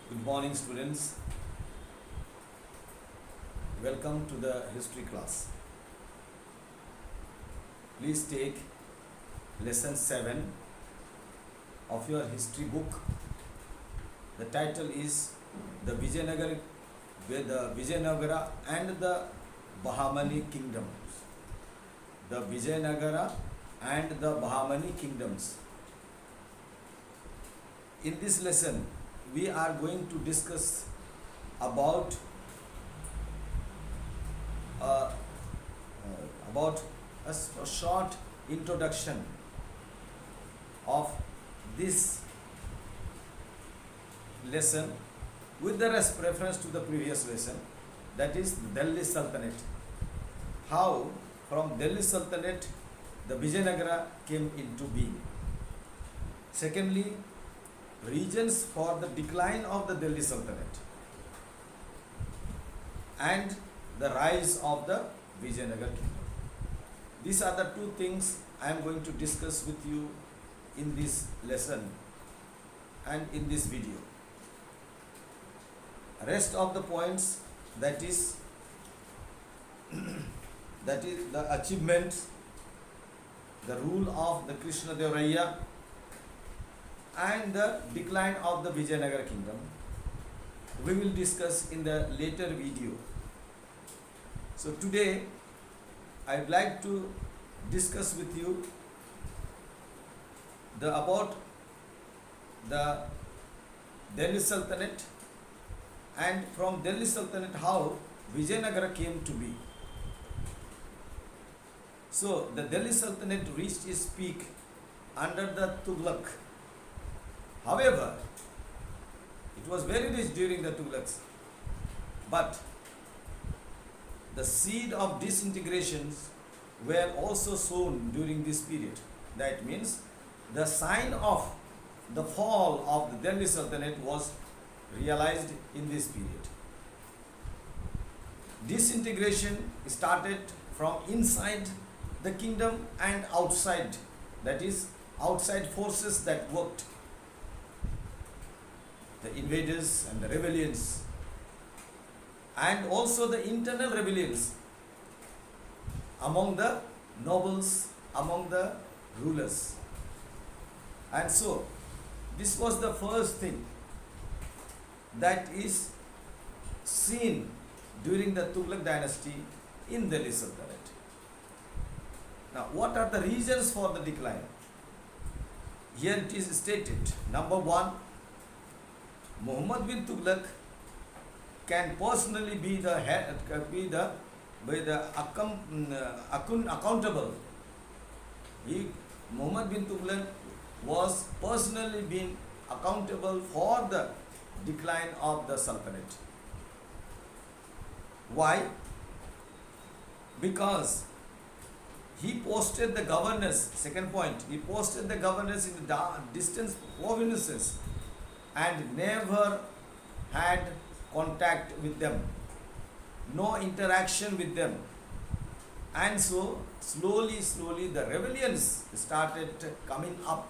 Good morning, students. Welcome to the history class. Please take lesson 7 of your history book. The title is the Vijayanagara and the Bahamani Kingdoms. The Vijayanagara and the Bahamani Kingdoms. In this lesson, we are going to discuss about uh, about a short introduction of this lesson with the reference to the previous lesson, that is Delhi Sultanate. How from Delhi Sultanate the Vijayanagara came into being. Secondly, reasons for the decline of the Delhi Sultanate and the rise of the Vijayanagar kingdom. These are the two things I am going to discuss with you in this lesson and in this video. Rest of the points, that is the achievements, the rule of the Krishna Devaraya and the decline of the Vijayanagar kingdom, we will discuss in the later video. So today I would like to discuss with you about the Delhi Sultanate, and from Delhi Sultanate how Vijayanagara came to be. So the Delhi Sultanate reached its peak under the Tughlaq. However, it was very rich during the Tughlaqs, but the seed of disintegrations were also sown during this period. That means the sign of the fall of the Delhi Sultanate was realized in this period. Disintegration started from inside the kingdom and outside, that is, outside forces that worked, the invaders and the rebellions, and also the internal rebellions among the nobles, among the rulers. And so, this was the first thing that is seen during the Tughlaq dynasty in Delhi Sultanate. Now, what are the reasons for the decline? Here it is stated. Number one, Muhammad bin Tughlaq can personally be the head, accountable. Muhammad bin Tughlaq was personally being accountable for the decline of the Sultanate. Why? Because he posted the governors, second point, he posted the governors in the distant provinces and never had contact with them, no interaction with them. And so slowly the rebellions started coming up.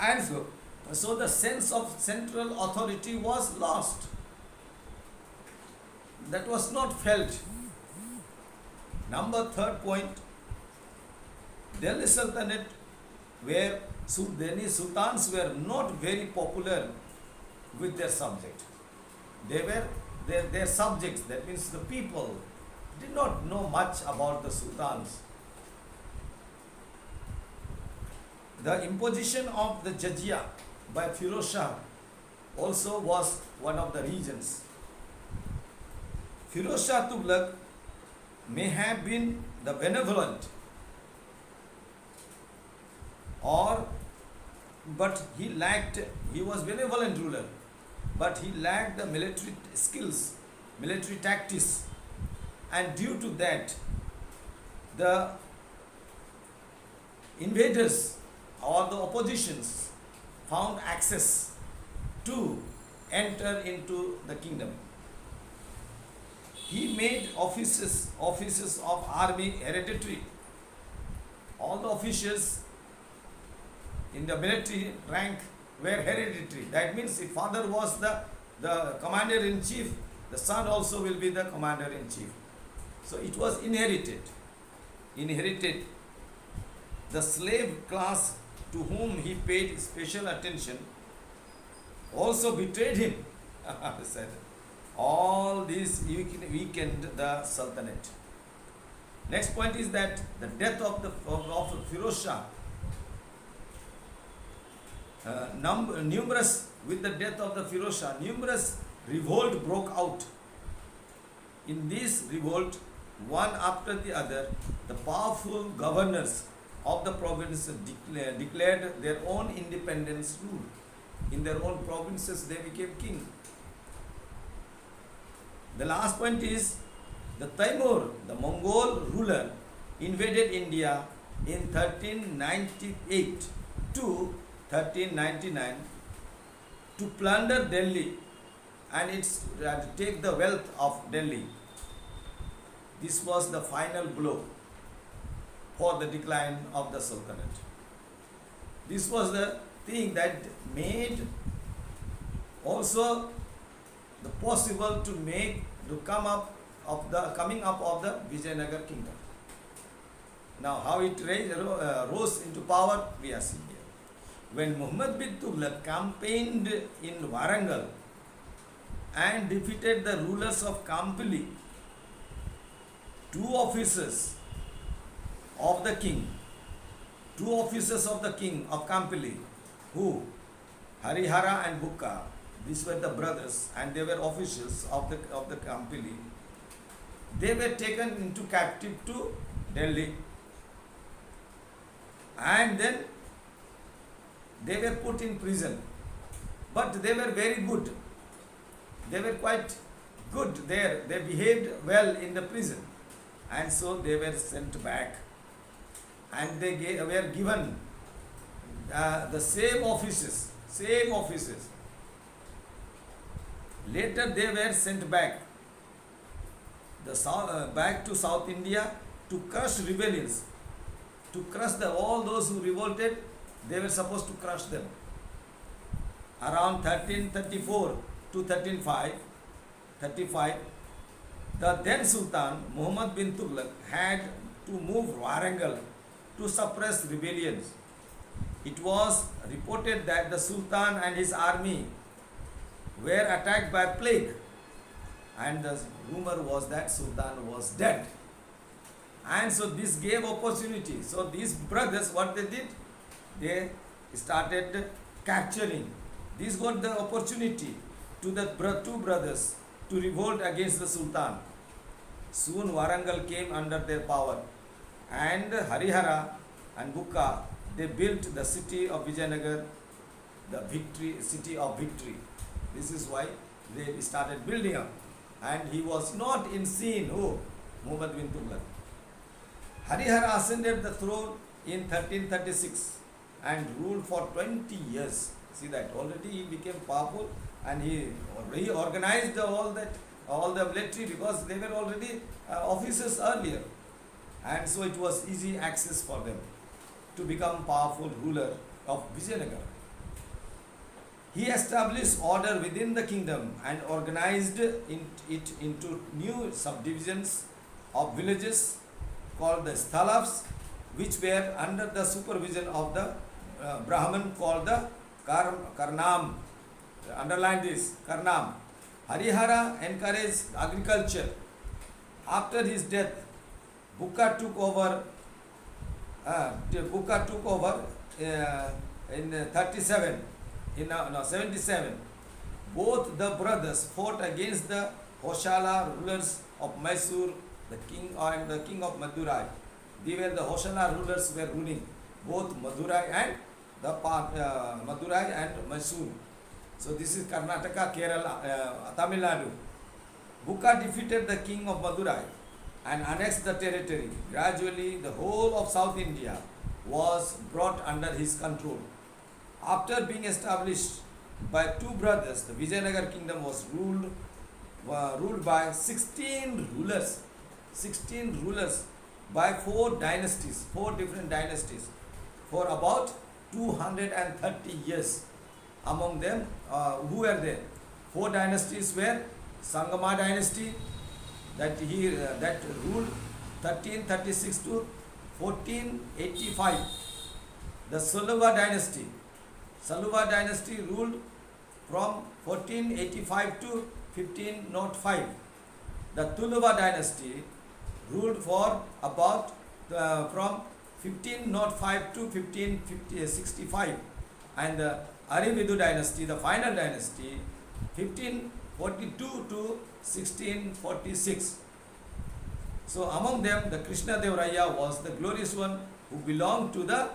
And so the sense of central authority was lost. That was not felt. Number third point, Delhi Sultanate, where Delhi Sultans were not very popular with their subject. They were their subjects, that means the people, did not know much about the Sultans. The imposition of the Jizya by Firoz Shah also was one of the reasons. Firoz Shah Tughlaq may have been the benevolent, but he was benevolent ruler, but he lacked the military skills, military tactics, and due to that, the invaders or the oppositions found access to enter into the kingdom. He made offices of army hereditary. All the officials in the military rank were hereditary. That means if father was the commander-in-chief, the son also will be the commander-in-chief. So it was inherited. Inherited. The slave class to whom he paid special attention also betrayed him. Said, all these weakened the Sultanate. Next point is that the death of Firoz Shah, with the death of the Firoz Shah, numerous revolt broke out. In this revolt, one after the other, the powerful governors of the province declared their own independence rule. In their own provinces, they became king. The last point is the Taimur, the Mongol ruler, invaded India in 1398 to 1399 to plunder Delhi and to take the wealth of Delhi. This was the final blow for the decline of the Sultanate. This was the thing that made also the possible to coming up of the Vijayanagar kingdom. Now, how it rose into power, we are seeing here. When Muhammad bin Tughlaq campaigned in Warangal and defeated the rulers of Kampili, two officers of the king of Kampili, who Harihara and Bukka, these were the brothers and they were officials of the Kampili. They were taken into captive to Delhi, and then they were put in prison. But they were very good. They were quite good there. They behaved well in the prison. And so they were sent back. And they were given the same offices. Later they were sent back back to South India to crush rebellions, to crush all those who revolted. They were supposed to crush them. Around 1334 to 1335, the then Sultan Muhammad bin Tughlaq had to move Warangal to suppress rebellions. It was reported that the Sultan and his army were attacked by plague, and the rumor was that Sultan was dead. And so this gave opportunity. So these brothers, what they did, they started capturing. This got the opportunity to the two brothers to revolt against the Sultan. Soon Warangal came under their power, and Harihara and Bukka, they built the city of Vijayanagar, the city of victory. This is why they started building up. And he was not in scene, Muhammad bin Tughlaq. Harihara ascended the throne in 1336 and ruled for 20 years. See that, already he became powerful, and he organized all the military, because they were already officers earlier. And so it was easy access for them to become powerful ruler of Vijayanagar. He established order within the kingdom and organized it into new subdivisions of villages called the Sthalavs, which were under the supervision of the Brahman called the Karnam. Underline this, Karnam. Harihara encouraged agriculture. After his death, Bukka took over in 77. Both the brothers fought against the Hoshala rulers of Mysore, the king of Madurai. They were the Hoshala rulers were ruling both Madurai and Mysore. So this is Karnataka, Kerala, Tamil Nadu. Bukka defeated the king of Madurai and annexed the territory. Gradually, the whole of South India was brought under his control. After being established by two brothers, the Vijayanagar kingdom was ruled by 16 rulers by four different dynasties, for about 230 years. Among them, who were there? 4 dynasties were Sangama dynasty, that ruled 1336 to 1485. The Saluva dynasty ruled from 1485 to 1505. The Tuluva dynasty ruled for about from 1505 to 1565, and the Arividu dynasty, the final dynasty, 1542 to 1646. So among them, the Krishna Deva Raya was the glorious one who belonged to the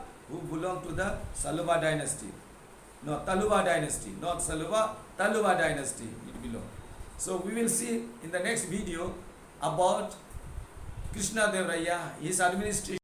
Saluva dynasty. No, Taluva dynasty, not Saluva, Taluva dynasty it belonged. So we will see in the next video about Krishna Deva Raya, his administration.